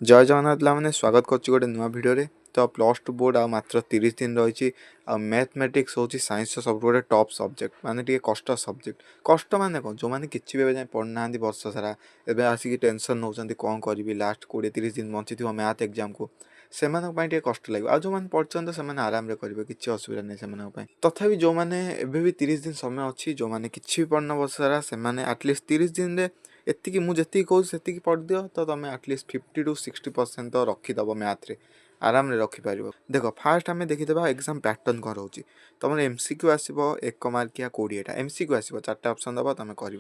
जय जगन्नाथ मैंने स्वागत कर गोटे नुआ भिडियो तो प्लस टू बोर्ड आ मात्र 30 दिन रही मैथमेटिक्स हूँ साइंस सब गोटे टॉप सब्जेक्ट माने टे कष्ट सब्जेक्ट कष्ट माने कौन जो मैंने किसी भी जाए पढ़ना वर्ष सारा एवं आसिक टेंशन नौ कौन करी लास्ट 20-30 दिन बची थी मैथ एग्जाम को से कष्ट लगे आ जो मैंने पढ़ते से आराम से करेंगे किसी असुविधा नहीं तथापि जो मैंने एवं भी 30 दिन समय अच्छी जो मैंने किसी भी पढ़ना वर्ष सारा से आटलिस्ट 30 दिन में एतिकी मुझे कहूँ से पढ़ दियो तो तुम आटलिस्ट 50 to 60% तो रखीदब मैथ रे आराम रे रखिपार देख फास्ट आम देखीदे एग्जाम पैटर्न कौन रोचे तुम एमसीक्यू आसो 1 मार्किया 20टा एमसीक्यू आसो 4टा ऑप्शन दबा तुम कर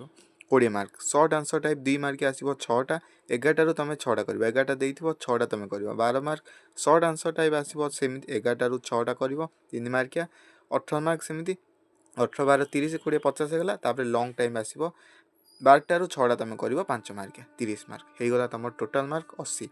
20 मार्क सर्ट आंसर टाइप 2 मार्किया आसो 6टा 11 तुम 6टा कर 11टा देव 6टा तुम कर 12 मार्क सर्ट आंसर टाइप आसो सेमती 11 6टा कर 3 मार्किया 18 मार्क सेमती 18 12 30 20 50 होगा लंग टाइम आसो 12 6टा तुम कर 5 मार्किया 30 मार्क हो गला तुम टोटाल मार्क 80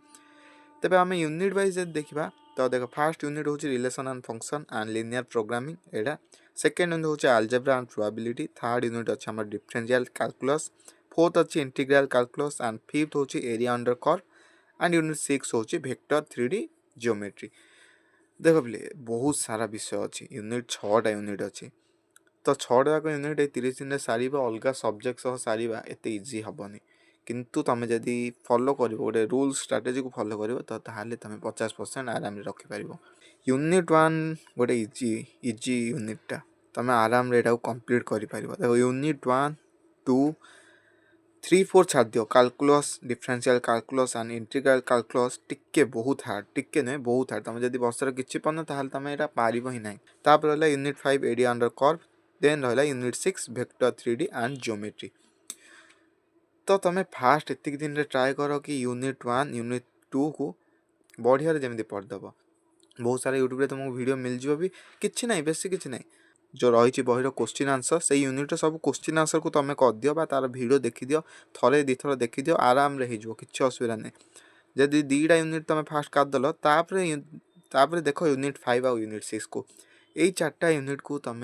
तेज आम यूनिट वाइज देखा तो देख फास्ट यूनिट हूँ relation and function and linear programming Etah second unit हूँ algebra and probability third unit अच्छे आम डिफरेंशियल कैलकुलस फोर्थ अच्छी इंटीग्रल कैलकुलस एंड फिफ्थ हूँ area under curve and unit 6 हूँ वेक्टर 3D जियोमेट्री देख बोले बहुत सारा विषय अच्छी यूनिट 6टा यूनिट अच्छी तो 6टा जाक यूनिट 30 दिन सारे अलग सब्जेक्ट सह सारे एत इजी हेनी किंतु तुम जदि फॉलो कर गोटे रूल स्ट्राटेजी को फॉलो कर तो तुम 50% आराम रखिपार यूनिट 1 गोटे इजी यूनिटा तुम आराम रे कंप्लीट कर देखो यूनिट 1 2 3 4 छाड़ दियो calculus differential calculus and integral calculus टिके बहुत हार्ड टिके नुहे बहुत हार्ड तुम जब वर्षर किसी पढ़न ताल तुम यहाँ पार ही ना तापर रहा unit 5 area under curve then रहा unit 6 vector 3D and geometry तो तुम फास्ट एतिक दिन रे ट्राए कर कि यूनिट 1 यूनिट 2 को बढ़िया जमी पढ़देव बहुत सारा यूट्यूब तुमको वीडियो मिल जाव भी किसी ना बेस किसी ना जो रही बहर क्वेश्चन आंसर से यूनिट सब क्वेश्चन आंसर को तुम कर दियो तार वीडियो देखी दियो थरे दी थर देखी दियो आराम रे हो किसी असुविधा नहीं जदि 2टा यूनिट तुम फास्ट करदेल तापर देख यूनिट 5 आ यूनिट 6 को यही 4टा यूनिट को तुम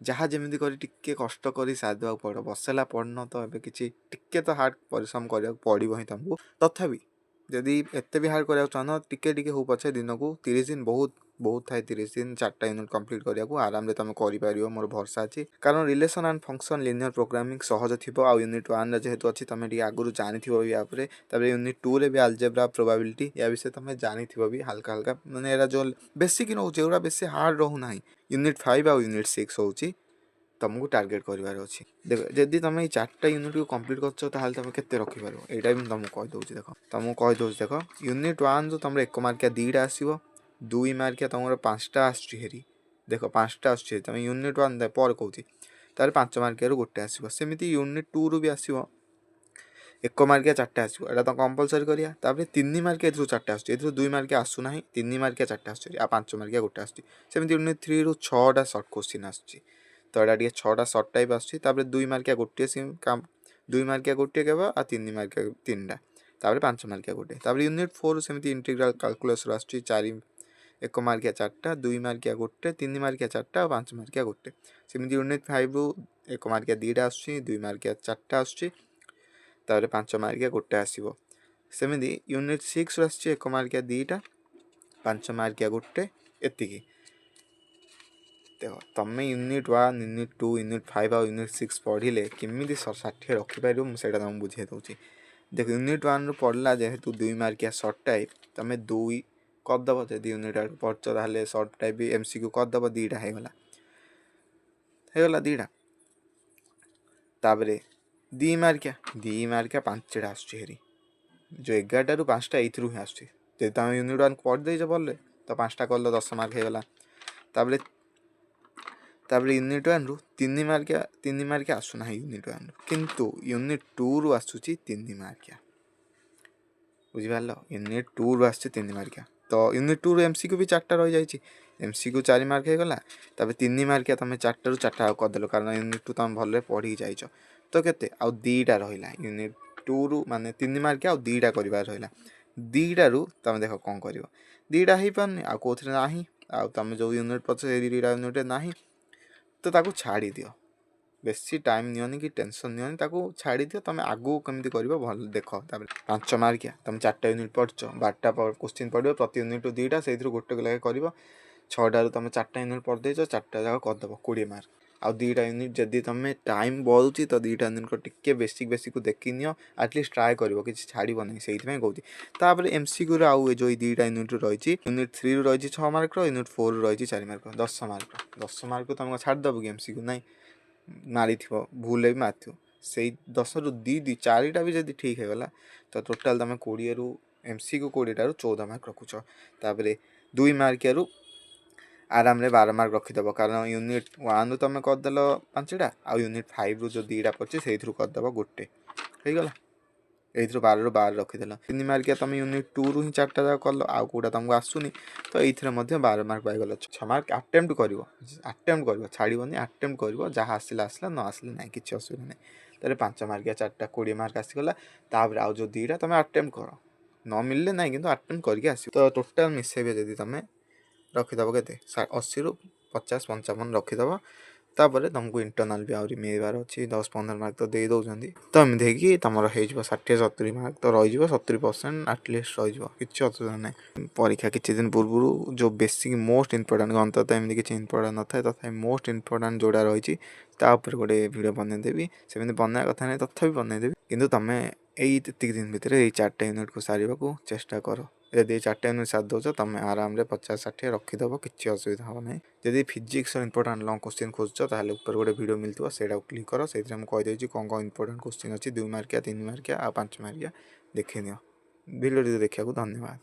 जहाँ जमी कर टिके कष्ट कर सारिदेक पड़ बसला पढ़न तो ये किसी टिके तो हार्ड परिश्रम करा पड़ो ही तुमको तथापि जदि एत भी हार्ड करा चाहन टिके हो पछे दिन को 30 दिन बहुत बहुत थाए 30 दिन 4टा यूनिट कंप्लीट करा आराम रे तुम कर मोर भरसा अच्छी कारण relation and function linear programming सहज थी आ यूनिट 1 जेहेतु अच्छी तुम आगुरी जानी भी यूनिट 2 रे भी अलजेब्रा प्रोबेबिलिटी या विषय तुम जानी भी हल्का हल्का मैंने जो बेसिक रोचे एगुड़ा बेसी हार्ड रोना यूनिट 5 आ यूनिट 6 हूँ तुमको टार्गेट करार अच्छी देख जदि तुम ये 4टा यूनिट को कंप्लीट कर तुम के रखिपार यहाँ भी तुमको कहीदे देख तुमको कहीदे देख यूनिट 1 जो तुम 1 मार्किया 2टा आसो 2 मार्किया तुम 5टा आसरी देख 5टा आस तुम यूनिट 1 पर कौच तार 5 मार्किया गोटे आसो सेमती यूनिट 2 रू भी आसो 1 मार्किया 4टा आसो यहाँ तो कंपलसरी करा 3 मार्किया 4टा आस 2 मार्किया आसूना 3 मार्किया 4टा आस 5 मार्किया गोटे आसमती यूनिट 3 रू 6टा सर्ट क्वेश्चन आस तो यहाँ 6टा सर्ट टाइप आस 2 मार्किया गोटे 2 मार्किया गोटे केवल आ 3 मार्किया 3टा 5 मार्किया गोटे यूनिट 4 सेमती इंटीग्रल कैलकुलस आस 4 1 मार्किया 4टा 2 मार्किया गोटे 3 मार्किया 4टा 5 मार्किया गोटे सेमती यूनिट 5 रू 1 मार्किया 2टा आस 2 मार्किया 4टा आस 5 मार्किया गोटे आसो सेमती यूनिट 6 रू आस 1 मार्किया 2टा 5 मार्किया गोटे एतिकी देख तुम यूनिट 1 यूनिट 2 यूनिट 5 आ यूनिट 6 पढ़ले केमी 60 रखिपार मुझे तुमको बुझे दूसरी देख यूनिट 1 रू पढ़ला जेहेतु 2 मार्किया सर्ट टाइप तुम 2 करदेव जब यूनिट पढ़च ताल सर्ट टाइप भी एमसीक्यू करदेव 2टा होगला 2टा तापर 2 मार्किया 5टा आसरी जो 11 रू 5टा ये ही आस तुम यूनिट 1 पढ़ देच पढ़ले तो 5टा कर 10 मार्क होगला तापर यूनिट 1 रू 3 मार्किया आसूना यूनिट 1 रू किंतु यूनिट 2 रू आसूची 3 मार्किया बुझिपार यूनिट 2 रू आस 3 मार्किया तो यूनिट 2 रू एमसीक्यू भी 4टा रही जाए एमसीक्यू 4 मार्क होगला 3 मार्किया तुम 4टा रू 4टा करदेल कारण यूनिट 2 तुम भले पढ़ी जाइछ तो केते आ 2टा रहा यूनिट 2 रू माने 3 मार्किया आ 2टा कर रहा 2टा रू तुम देख कौन कर 2टा हो पारनी आ कौन ना आ तुम जो यूनिट पचे 2टा यूनिट ना तो ताको छाड़ी दियो बेसी टाइम नियोनी कि टेंशन नियोनी ताको छाड़ी दियो तुम आगू केमती करिवो भल देख। तापर 5 मार्किया तुम 4टा यूनिट पढ़छ 12टा क्वेश्चन पढ़ियो प्रति यूनिट 2टा सेइथरु गोटे लगे करिवो 6टारू तुम 4टा यूनिट पढ़ देछ 4टा जाक करदेव 20 मार्क आउ 2टा यूनिट जदि तुम टाइम बलुची तो 2टा यूनिट को टिके बेसिक बेसिक को देखि नियो एटलिस्ट ट्राए करिवो कि छाड़िबो नहीं सेइथमै कहूती। तापर एमसीक्यू रो आउ जो 2टा यूनिट रहिछि यूनिट 3 रो रहिछि 6 मार्क रो यूनिट 4 रो रहिछि 4 मार्क 10 मार्क को तुम छाड़ दबो कि एमसीक्यू नहीं मारी भूल भी मारी से 10 रु 2 4टा भी जब ठीक है तो टोटाल तुम 20 रु एमसीक्यू 20 14 मार्क रखुच। तापर 2 मार्किया रु आराम रे 12 मार्क रखिदेव कारण यूनिट 1 रु तुम करदेल 5टा आउ यूनिट 5 रु जो 2टा पड़े से करदेव गोटे होगला ये 12 रु 12 रखीदेल 3 मार्किया तुम यूनिट 2 रु ही 4टा जाक कल आउ कौटा तुमको आसुनी तो ये 12 मार्क पाइगल 6 मार्क आटेम्प्ट कर छाड़बनी आटेम्प्ट कर जहाँ आसला आसला न आसला ना कि असुविधा ना तेरे 5 मार्किया 4टा 20 मार्क आसीगला तापर आउ जो 2टा तुम आटेम्प्ट कर न मिलले ना कि आटेम्प्ट करके आस तो टोटाल मिसेबे जदि तुम रखीदेव के 80 रु 50 55 रखीदेव तापर तुमको इंटरनाल भी आहरी मिलबार अच्छी 10-15 मार्क तो दे दौरान तो एमती कि तुम हो 60-70 मार्क तो रही 70% आटलिस्ट रही कि असुविधा ना परीक्षा किसी दिन पूर्व जो बेसिक मोस्ट इंपोर्टाट अंततः एमती किसी इंपोर्टाट न था तथा मोस्ट इंपोर्टाट जोड़ा रही गोटे भिडियो बनईदेवी सेमती बनाया कथा नहीं तथा बनईदेवी कि तुम यही दिन भितर 4टा यूनिट को सारे को चेष्टा कर यदि 4टा यूनिट साथ दौच तुम आराम से 50-60 रखीदेव किसी असुविधा हम ना जदि फिजिक्स इंपोर्टाट लंग क्वेश्चन खोजुच ताले ऊपर गोटे वीडियो मिलता से क्लिक कर से कहीदे कौन कौन इंपोर्टाट क्वेश्चन अच्छी 2 मार्किया 3 मार्किया आ 5 मार्किया देखी नियो वीडियो देखा धन्यवाद।